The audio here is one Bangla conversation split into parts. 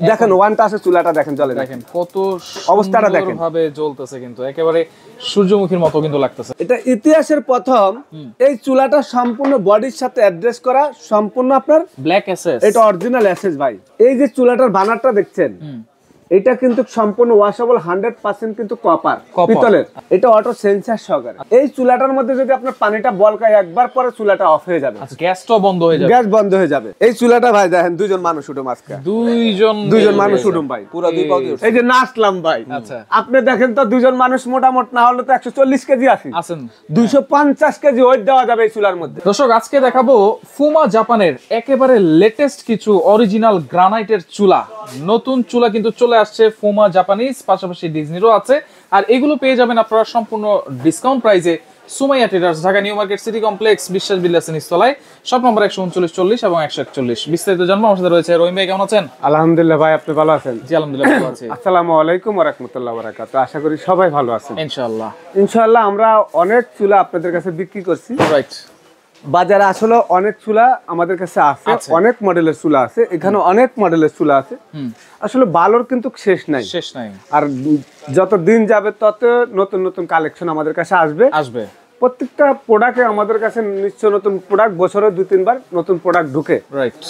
দেখেন ওয়ান টাচে চুলাটা দেখেন জ্বলে, দেখেন কত অবস্থাটা দেখেন ভাবে জ্বলতেছে, কিন্তু একেবারে সূর্যমুখীর মতো কিন্তু লাগতেছে। এটা ইতিহাসের প্রথম এই চুলাটা সম্পূর্ণ বডির সাথে অ্যাড্রেস করা, সম্পূর্ণ আপনার ব্ল্যাক এসএস, এটা অরিজিনাল এসএস ভাই। এই যে চুলাটার বানারটা দেখছেন, এটা কিন্তু সম্পূর্ণ ওয়াশেবল 100% কিন্তু কপার পিতলের, এটা অটো সেন্সর সহকারে। এই চুলাটার মধ্যে যদি আপনার পানিটা বলকায় একবার পরে চুলাটা অফ হয়ে যাবে, আচ্ছা গ্যাসটাও বন্ধ হয়ে যাবে, গ্যাস বন্ধ হয়ে যাবে। এই চুলাটা ভাই দেখেন দুইজন মানুষ উঠুম, আজকে দুইজন মানুষ উঠুম ভাই, পুরো দুই পাও দিয়ে। এই যে নাচলাম ভাই, আচ্ছা আপনি দেখেন তো দুইজন মানুষ মোটামুটি না হলে তো 140 কেজি আছেন, 250 কেজি ওয়েট দেওয়া যাবে এই চুলার মধ্যে। দর্শক আজকে দেখাবো ফুমা জাপানের একেবারে লেটেস্ট কিছু অরিজিনাল গ্রানাইটের চুলা। নতুন চুলা কিন্তু চলে আসছে ফুমা জাপানিজ, পাশাপাশি ডিজনিরও আছে। আর এগুলো পেয়ে যাবেন আপনারা সম্পূর্ণ ডিসকাউন্ট প্রাইসে Sumaiya traders, Dhaka new market city complex, বিশ্বাস বিল্ডার্স নিচতলায়, শপ নম্বর 13940 এবং 141। বিস্তারিত জানবো আমার সাথে রয়েছে রহিম ভাই। কেমন আছেন? আলহামদুলিল্লাহ ভাই, আপনি ভালো আছেন? জি আলহামদুলিল্লাহ ভালো আছি। আসসালামু আলাইকুম ওয়া রাহমাতুল্লাহি ওয়া বারাকাতুহু। আশা করি সবাই ভালো আছেন ইনশাআল্লাহ। ইনশাআল্লাহ আমরা অনেক চুলা আপনাদের কাছে বিক্রি করছি, রাইট। বাজারে আসলে অনেক চুলা আমাদের কাছে আছে, অনেক মডেলের চুলা আছে, এখানে অনেক মডেলের চুলা আছে। আসলে ভালোর কিন্তু শেষ নাই, আর যত দিন যাবে তত নতুন নতুন কালেকশন আমাদের কাছে আসবে। প্রত্যেকটা প্রোডাক্টে আমাদের কাছে নিশ্চয় নতুন প্রোডাক্ট, বছরে 2-3 বার নতুন প্রোডাক্ট ঢুকে। রাইট।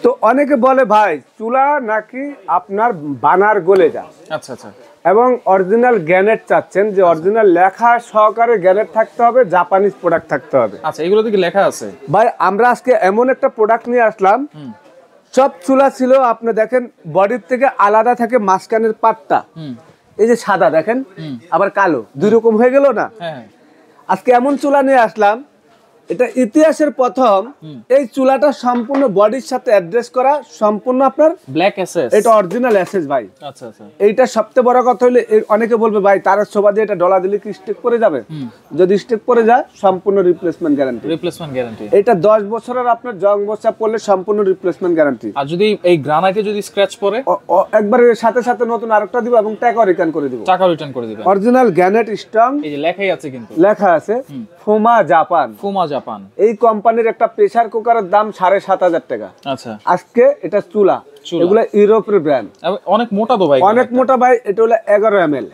তো অনেকে বলে ভাই চুলা নাকি আপনার বানার গলে যায়, আচ্ছা আচ্ছা, এবং অরিজিনাল গ্যানেট চাচ্ছেন, যে অরিজিনাল লেখা সহকারে গ্যানেট থাকতে হবে, জাপানিজ প্রোডাক্ট থাকতে হবে। আচ্ছা এগুলো কি লেখা আছে? ভাই আমরা আজকে এমন একটা প্রোডাক্ট নিয়ে আসলাম, সব চুলা ছিল আপনি দেখেন বডির থেকে আলাদা থাকে মাঝখানের পাটটা, এই যে সাদা দেখেন আবার কালো, দুই রকম হয়ে গেল না। আজকে এমন চুলা নিয়ে আসলাম, এটা ইতিহাসের প্রথম এই চুলাটা সম্পূর্ণ বডির সাথে অ্যাড্রেস করা, সম্পূর্ণ আপনার ব্ল্যাক এসএস, এটা অরিজিনাল এসএস ভাই। আচ্ছা আচ্ছা, এইটা সবচেয়ে বড় কথা হলো অনেকে বলবে ভাই তার সোভা দিয়ে এটা ডলা দিলে কি স্টেক পড়ে যাবে? যদি স্টেক পড়ে যায় সম্পূর্ণ রিপ্লেসমেন্ট গ্যারান্টি। এটা 10 বছরের আপনার জং বসা পড়লে সম্পূর্ণ রিপ্লেসমেন্ট গ্যারান্টি। আর যদি এই গ্রানাইটে যদি স্ক্র্যাচ পড়ে একবার সাথে সাথে নতুন আরেকটা দিব এবং টাকা রিটার্ন করে দিব। অরিজিনাল গ্রানাইট স্ট্রং, এই যে লেখাই আছে, কিন্তু লেখা আছে ফুমা জাপান। এই কোম্পানির একটা প্রেসার কুকারের দাম 7,500 টাকা। আচ্ছা, আজকে এটা চুলা, এগুলা ইউরোপের ব্র্যান্ড, অনেক মোটা তো ভাই, অনেক মোটা ভাই। এটা হলো 11 ml।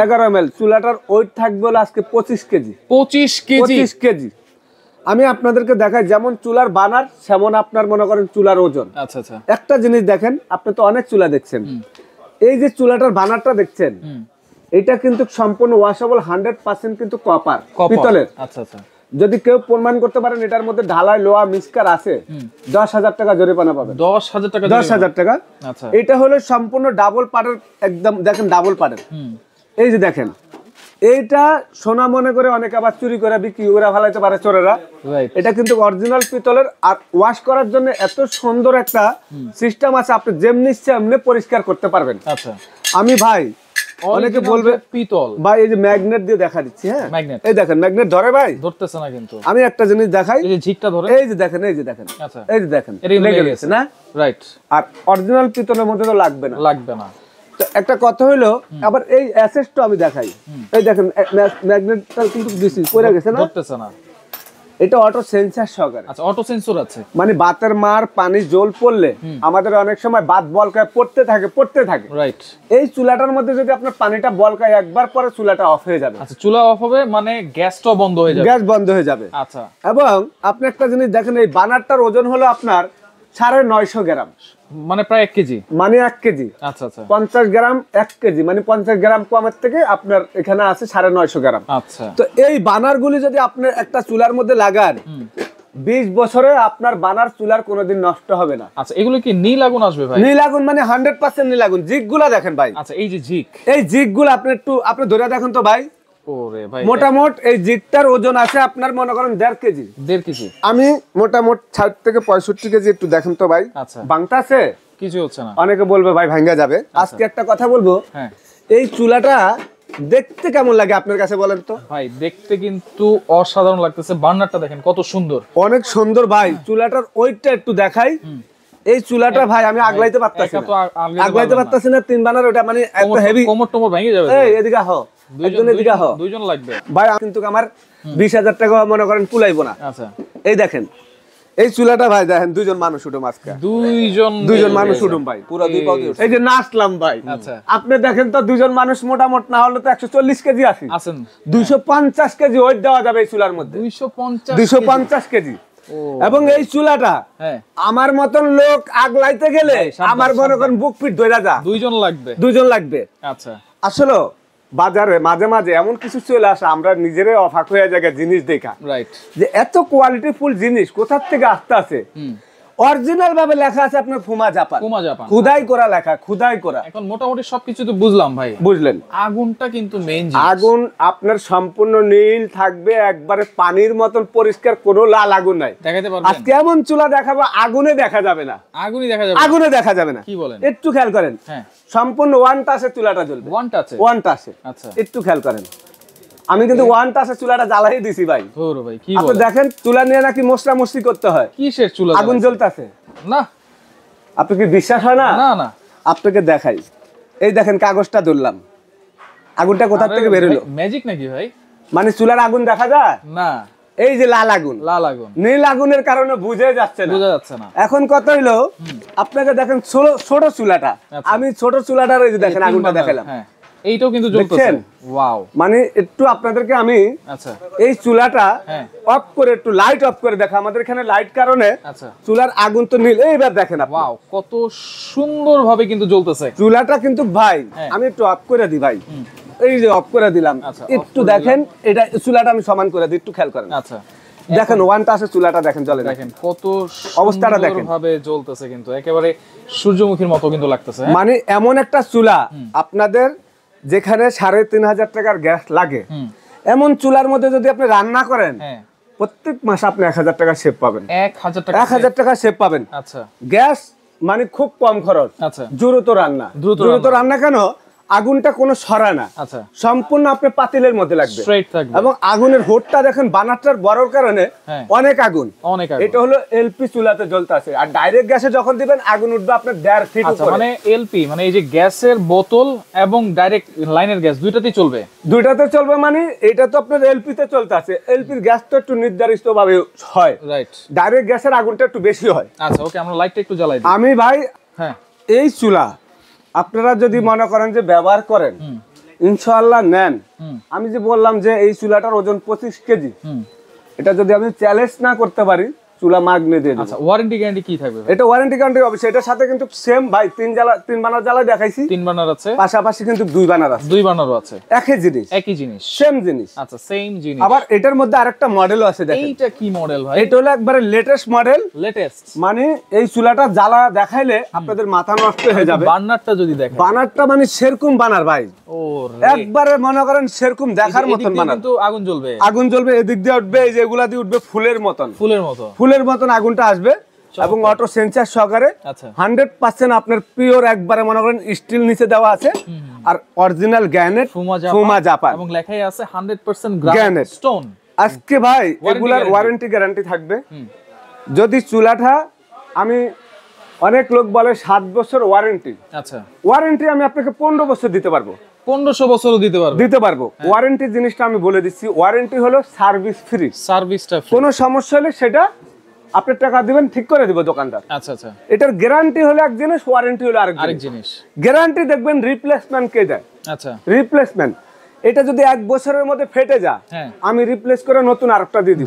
11 ml চুলাটার ওয়েট থাকবে হলো আজকে 25 কেজি। 25 কেজি। আমি আপনাদেরকে দেখাই, যেমন চুলার বানার সেমন আপনার মনে করেন চুলার ওজন। আচ্ছা আচ্ছা, একটা জিনিস দেখেন, আপনি তো অনেক চুলা দেখছেন, এই যে চুলাটার বানারটা দেখছেন, এটা কিন্তু সম্পূর্ণ ওয়াশেবল 100% কিন্তু কপার পিতলের। আচ্ছা আচ্ছা, যদি কেউ প্রমাণ করতে পারেন এটার মধ্যে ঢালাই লোহা মিক্সচার আছে, 10,000 টাকা জরিমানা পাবেন। 10,000 টাকা। আচ্ছা, এটা হলো সম্পূর্ণ ডাবল পাটের, একদম দেখেন ডাবল পাটের। এই যে দেখেন, এইটা সোনা মনে করে অনেকে আবার চুরি করে বিক্রি করে ফেলাইতে পারে চোরেরা। এটা কিন্তু অরিজিনাল পিতলের, আর ওয়াশ করার জন্য এত সুন্দর একটা সিস্টেম আছে, আপনি যেমনি ইচ্ছে এমনি পরিষ্কার করতে পারবেন। আচ্ছা, আমি ভাই অনেকে বলবে পিতল, ভাই এই যে ম্যাগনেট দিয়ে দেখা দিচ্ছি। হ্যাঁ, এই দেখেন ম্যাগনেট ধরে ভাই, ধরতেছে না কিন্তু। আমি একটা জিনিস দেখাই, এই যে ঝিকটা ধরে, এই যে দেখেন, এই যে দেখেন, আচ্ছা এই যে দেখেন লেগে গেছে না? রাইট। আর অরিজিনাল পিতলের মধ্যে তো লাগবে না। তো একটা কথা হলো, আবার এই অ্যাসেসটা আমি দেখাই, এই দেখেন ম্যাগনেটটা কিন্তু দিছি পড়ে গেছে না, ধরতেছে না। এটা অটো সেন্সর সহকারে। আচ্ছা, অটো সেন্সর আছে, মানে বাতের মার পানি জল পড়লে আমাদের অনেক সময় বাত বলকায় পড়তে থাকে। রাইট। এই চুলাটার মধ্যে যদি আপনার পানিটা বলকায় একবার পরে চুলাটা অফ হয়ে যাবে। আচ্ছা, চুলা অফ হবে মানে গ্যাসটাও বন্ধ হয়ে যাবে, গ্যাস বন্ধ হয়ে যাবে। আচ্ছা, এবং আপনি একটা জিনিস দেখেন, এই বানারটার ওজন হলো আপনার 950 গ্রাম, মানে প্রায় 1 কেজি, মানে 1 কেজি। আচ্ছা আচ্ছা, 50 গ্রাম 1 কেজি, মানে 50 গ্রাম কমের থেকে আপনার এখানে আছে 950 গ্রাম। আচ্ছা, তো এই বানারগুলি যদি আপনি একটা চুলার মধ্যে লাগান, 20 বছরে আপনার বানার চুলার কোনোদিন নষ্ট হবে না। আচ্ছা, এগুলো কি নীল আগুন আসবে ভাই? নীল আগুন মানে 100% নীল আগুন। জিগগুলা দেখেন ভাই। আচ্ছা, এই যে জিগ, এই জিগগুলো আপনি ধরে দেখেন তো ভাই। ওরে ভাই, মোটামুট এই জিগটার ওজন আছে আপনার মনে করেন 1.5 কেজি। 1.5 কেজি। আমি মোটামুট 60 থেকে 65 কেজি, একটু দেখেন তো ভাই। আচ্ছা, বাংতাছে কিছু হচ্ছে না। অনেকে বলবে ভাই ভাঙ্গা যাবে। আজকে একটা কথা বলবো, হ্যাঁ, এই চুলাটা দেখতে কেমন লাগে আপনার কাছে বলেন তো? ভাই দেখতে কিন্তু অসাধারণ লাগতেছে, বার্নারটা দেখেন কত সুন্দর, অনেক সুন্দর ভাই। চুলাটার ওয়েটটা একটু দেখাই। এই চুলাটা ভাই আমি আগলাইতে পারতাছি না, 3 বানার ওটা মানে এত হেভি, কোমর টোমর ভেঙে যাবে। এই এদিকে আহ, দুইজন লাগবে ভাই। কিন্তু আমার 20,000 টাকা মনে করেন কুলাইবো না। আচ্ছা, এই দেখেন এই চুলাটা ভাই দেখেন দুইজন মানুষ উঠুম আজকে, দুইজন মানুষ উঠুম ভাই, পুরো দুই পাও দিয়ে এই যে নাচলাম ভাই। আচ্ছা। আপনি দেখেন তো দুইজন মানুষ মোটামুটি না হলে তো 140 কেজি আসি, আছেন 250 কেজি ওয়েট দেওয়া যাবে এই চুলার মধ্যে, 250 কেজি। এবং এই চুলাটা হ্যাঁ আমার মতন লোক আগলাইতে গেলে সাবধান, আমার মনে করেন বুক পিট ধরে যা, দুইজন লাগবে। আচ্ছা আসলে বাজারে মাঝে মাঝে এমন কিছু চলে আসে আমরা নিজেরাই অবাক হয়ে যায় জিনিস দেখা, রাইট, যে এত কোয়ালিটিফুল জিনিস কোথা থেকে আসতে আছে। অরিজিনাল ভাবে লেখা আছে আপনার ফুমা জাপান, খুদাই করা লেখা, খুদাই করা। এখন মোটামুটি সবকিছু তো বুঝলাম ভাই, বুঝলেন। আগুনটা কিন্তু মেইন, আগুন আপনার সম্পূর্ণ নীল থাকবে, একবারে পানির মতন পরিষ্কার, কোনো লাল আগুন নাই। দেখাতে পারবেন আজকে এমন চুলা দেখাবো আগুনে দেখা যাবে না, আগুনই দেখা যাবে, আগুনে দেখা যাবে না। কি বলেন? একটু খেয়াল করেন, হ্যাঁ সম্পূর্ণ ওয়ান টাচে চুলাটা জ্বলবে, ওয়ান টাচে। আচ্ছা একটু খেয়াল করেন, আমি কিন্তু ওয়ান টাচে চুলাটা জ্বালাই দিছি ভাই। ওরে ভাই কি আপনি বলেন? দেখেন চুলা নিয়ে নাকি মশলা মশলি করতে হয়, কিসের চুলা? আগুন জ্বলতেছে না, আপনি কি বিশ্বাস হয় না? না না, আপনাকে দেখাই, এই দেখেন কাগজটা ধরলাম, আগুনটা কোথা থেকে বের হলো? ম্যাজিক নাকি ভাই? মানে চুলার আগুন দেখা যায় না, এই যে লাল আগুন, লাল আগুন, নীল আগুনের কারণে বুঝে যাচ্ছে না, বোঝা যাচ্ছে না। এখন কত হইলো আপনাকে দেখেন ছোট চুলাটা, আচ্ছা। আমি ছোট চুলাটার এই যে দেখেন আগুনটা দেখালাম, হ্যাঁ এইটাও কিন্তু জ্বলতেছে। দেখছেন? ওয়াও, মানে একটু আপনাদেরকে আমি আচ্ছা এই চুলাটা হ্যাঁ অফ করে একটু লাইট অফ করে দেখা, আমাদের এখানে লাইট কারণে আচ্ছা, চুলার আগুন তো নীল, এইবার দেখেন আপনি ওয়াও কত সুন্দর ভাবে কিন্তু জ্বলতেছে চুলাটা কিন্তু ভাই। হ্যাঁ। আমি একটু অফ করে দিই ভাই, এই যে অফ করে দিলাম, আচ্ছা, off একটু করে দেখেন এটা চুলাটা আমি সমান করে দিই, একটু খেয়াল করেন। আচ্ছা দেখেন ওয়ান টাচে চুলাটা দেখেন জ্বলে, দেখেন কত অবস্থাটা দেখেন। ভাবে জ্বলতেছে, কিন্তু একেবারে সূর্যমুখীর মতো কিন্তু লাগতেছে। হ্যাঁ? মানে এমন একটা চুলা আপনাদের যেখানে 3,500 টাকার গ্যাস লাগে, এমন চুলার মধ্যে যদি আপনি রান্না করেন হ্যাঁ প্রত্যেক মাসে আপনি 1,000 টাকা সেভ পাবেন, 1000 টাকা 1,000 টাকা সেভ পাবেন। আচ্ছা গ্যাস মানে খুব কম খরচ, আচ্ছা দ্রুত রান্না, দ্রুত রান্না কেন? আগুনটা কোনো সরা না, আচ্ছা সম্পূর্ণ আপনি পাতিলের মধ্যে লাগবে, স্ট্রেট থাকবে, এবং আগুনের হোটটা দেখেন বানারটার বড়র কারণে হ্যাঁ। অনেক আগুন, অনেক আগুন। এটা হলো এলপি চুলাতে জ্বলতেছে। আর ডাইরেক্ট গ্যাসে যখন দিবেন আগুন উঠবে আপনার 1.5 ফিট আচ্ছা উপরে। মানে এলপি মানে এই যে গ্যাসের বোতল এবং ডাইরেক্ট লাইনের গ্যাস দুইটাতেই চলবে, দুইটাতে চলবে। মানে এটা তো আপনার এলপি তে চলতেছে, এলপির গ্যাস তো একটু নির্ধারিত ভাবে হয়, রাইট। ডাইরেক্ট গ্যাসের আগুনটা একটু বেশি হয়। আচ্ছা ওকে, আমরা লাইটটা একটু জ্বালাই দিই। আমি ভাই হ্যাঁ এই চুলা আপনারা যদি মনে করেন যে ব্যবহার করেন, ইনশাআল্লাহ নেন। আমি যে বললাম যে এই চুলাটার ওজন 25 কেজি, এটা যদি আমি চ্যালেঞ্জ না করতে পারি চুলা মাগনে দিয়ে দেব। আচ্ছা ওয়ারেন্টি গ্যারান্টি কি থাকবে ভাই? এটা ওয়ারেন্টি গ্যারান্টি হবে, এটার সাথে কিন্তু সেম ভাই তিন বানার জ্বালা দেখাইছি, 3 বার্নার আছে, পাশাপাশি কিন্তু 2 বানার আছে, 2 বার্নারও আছে, একই জিনিস, সেম সেম জিনিস। আচ্ছা সেম জিনিস। আবার এটার মধ্যে আরেকটা মডেলও আছে দেখেন, এইটা কি মডেল ভাই? এটা হলো একবারে লেটেস্ট মডেল, লেটেস্ট। মানে এই চুলাটা জ্বালা দেখাইলে আপনাদের মাথা নষ্ট হয়ে যাবে। বার্নারটা যদি দেখেন, বানারটা মানে সেরকম বানার ভাই, ও একবারে মনে করেন সেরকম দেখার মতন বানার, কিন্তু আগুন জ্বলবে, আগুন জ্বলবে, এদিক দিয়ে উঠবে, এই যে এগুলা দিয়ে উঠবে ফুলের মতন, ফুলের মতো আগুনটা আসবে, এবং অটো সেন্সার সহকারে। আচ্ছা 100% আপনার পিওর একবারে মনে করেন স্টিল নিচে দেওয়া আছে, আর অরিজিনাল গ্রানাইট ফুমা জাপান, এবং লেখাই আছে 100% গ্রানাইট গ্রানাইট স্টোন। আজকে ভাই এগুলার ওয়ারেন্টি গ্যারান্টি থাকবে। যদি চুলাটা আমি অনেক লোক বলে 7 বছর ওয়ারেন্টি, আচ্ছা ওয়ারেন্টি আমি আপনাকে 15 বছর দিতে পারবো, 1500 বছরও দিতে পারবো। ওয়ারেন্টি জিনিসটা আমি বলে দিচ্ছি, ওয়ারেন্টি হলো সার্ভিস ফ্রি, সার্ভিসটা ফ্রি, কোনো সমস্যা হলে সেটা আপনি টাকা দিবেন, ঠিক করে দিব দোকানদার। আচ্ছা আচ্ছা, এটার গ্যারান্টি হলো এক জিনিস, ওয়ারেন্টি হলো আরেক জিনিস। গ্যারান্টি দেখবেন রিপ্লেসমেন্ট কে দেয়, আচ্ছা রিপ্লেসমেন্ট। এটা যদি 1 বছরের মধ্যে ফেটে যায়, আমি রিপ্লেস করে নতুন আরেকটা দিয়ে দিব,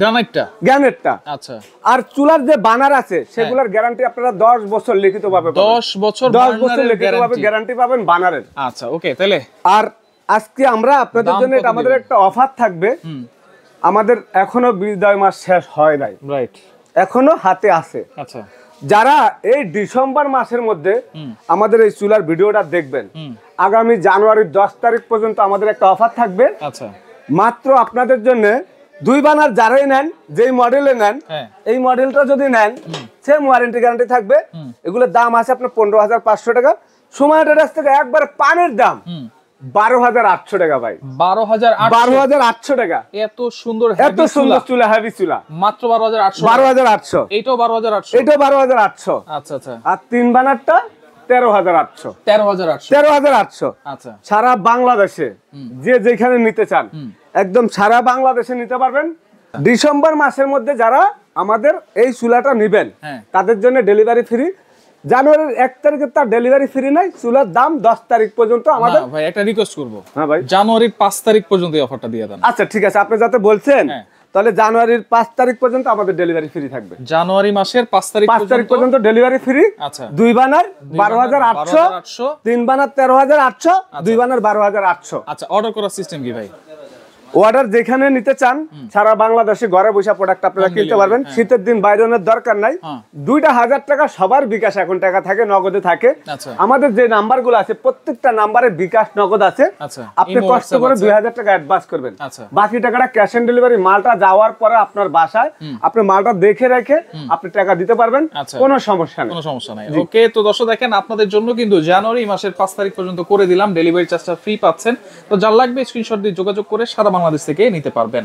গ্রানাইটটা। আচ্ছা আর চুলার যে বানার আছে সেগুলোর গ্যারান্টি আপনারা 10 বছর লিখিত পাবে, 10 বছর লিখিত পাবে গ্যারান্টি পাবেন বানারের। আচ্ছা ওকে, তাহলে আর আজকে আমরা আপনাদের জন্য এটা আমাদের একটা অফার থাকবে, আমাদের এখনো বিদায় মাস শেষ হয় নাই, রাইট, এখনো হাতে আছে। আচ্ছা যারা এই ডিসেম্বর মাসের মধ্যে আমাদের এই চুলার ভিডিওটা দেখবেন, আগামী জানুয়ারির 10 তারিখ পর্যন্ত আমাদের একটা অফার থাকবে। আচ্ছা মাত্র আপনাদের জন্য 2 বানার যারাই নেন, যেই মডেলে নেন, এই মডেলটা যদি নেন সেম ওয়ারেন্টি গ্যারান্টি থাকবে। এগুলোর দাম আছে আপনার 15,500 টাকা, সময় ট্রেডার্স থেকে একবার পানির দাম 12,800 টাকা ভাই, 12,800 টাকা। এত সুন্দর চুলা, হেভি চুলা, মাত্র 12,800, 12,800, এটাও 12,800, এটাও 12,800। আচ্ছা আচ্ছা, আর 3 বানারটা 13,800, 13,800। আচ্ছা, সারা বাংলাদেশে যে যেখানে নিতে চান একদম সারা বাংলাদেশে নিতে পারবেন। ডিসেম্বর মাসের মধ্যে যারা আমাদের এই চুলাটা নেবেন হ্যাঁ। তাদের জন্য ডেলিভারি ফ্রি। জানুয়ারির 1 তারিখে তার ডেলিভারি ফ্রি নাই, চুলার দাম 10 তারিখ পর্যন্ত আমাদের। না ভাই একটা রিকোয়েস্ট করব, হ্যাঁ ভাই, জানুয়ারির 5 তারিখ পর্যন্ত এই অফারটা দিয়ে দেন। আচ্ছা ঠিক আছে, আপনি যাতে বলছেন হ্যাঁ। তাহলে জানুয়ারির 5 তারিখ পর্যন্ত আমাদের ডেলিভারি ফ্রি থাকবে। জানুয়ারি মাসের 5 তারিখ 5 তারিখ পর্যন্ত ডেলিভারি ফ্রি। আচ্ছা 2 বানার 12,800, 12,800, 3 বানার 13,800, 2 বানার 12,800। আচ্ছা অর্ডার করার সিস্টেম কি ভাই? অর্ডার যেখানে নিতে চান সারা বাংলাদেশে ঘরে বসে প্রোডাক্ট আপনারা কিনতে পারবেন। শীতের দিন বাইরের দরকার নাই। হ্যাঁ। 2,000 টাকা সবার বিকাশ এখন টাকা থাকে, নগদে থাকে। আচ্ছা আমাদের যে নাম্বারগুলো আছে প্রত্যেকটা নাম্বারে বিকাশ নগদ আছে। আচ্ছা আপনি ইমো, কষ্ট WhatsApp করে আছে। 2,000 টাকা অ্যাডভান্স করবেন, আচ্ছা বাকি টাকাটা ক্যাশ অন ডেলিভারি। মালটা যাওয়ার পরে আপনার বাসায় আপনি মালটা দেখে রেখে আপনি টাকা দিতে পারবেন, আচ্ছা। কোনো সমস্যা নেই। কোনো সমস্যা নাই। ওকে, তো দর্শক দেখেন আপনাদের জন্য কিন্তু জানুয়ারি মাসের 5 তারিখ পর্যন্ত করে দিলাম, ডেলিভারি চার্জটা ফ্রি পাচ্ছেন। তো যার লাগবে স্ক্রিনশট দিয়ে যোগাযোগ করে সারা বাংলাদেশ থেকে নিতে পারবেন।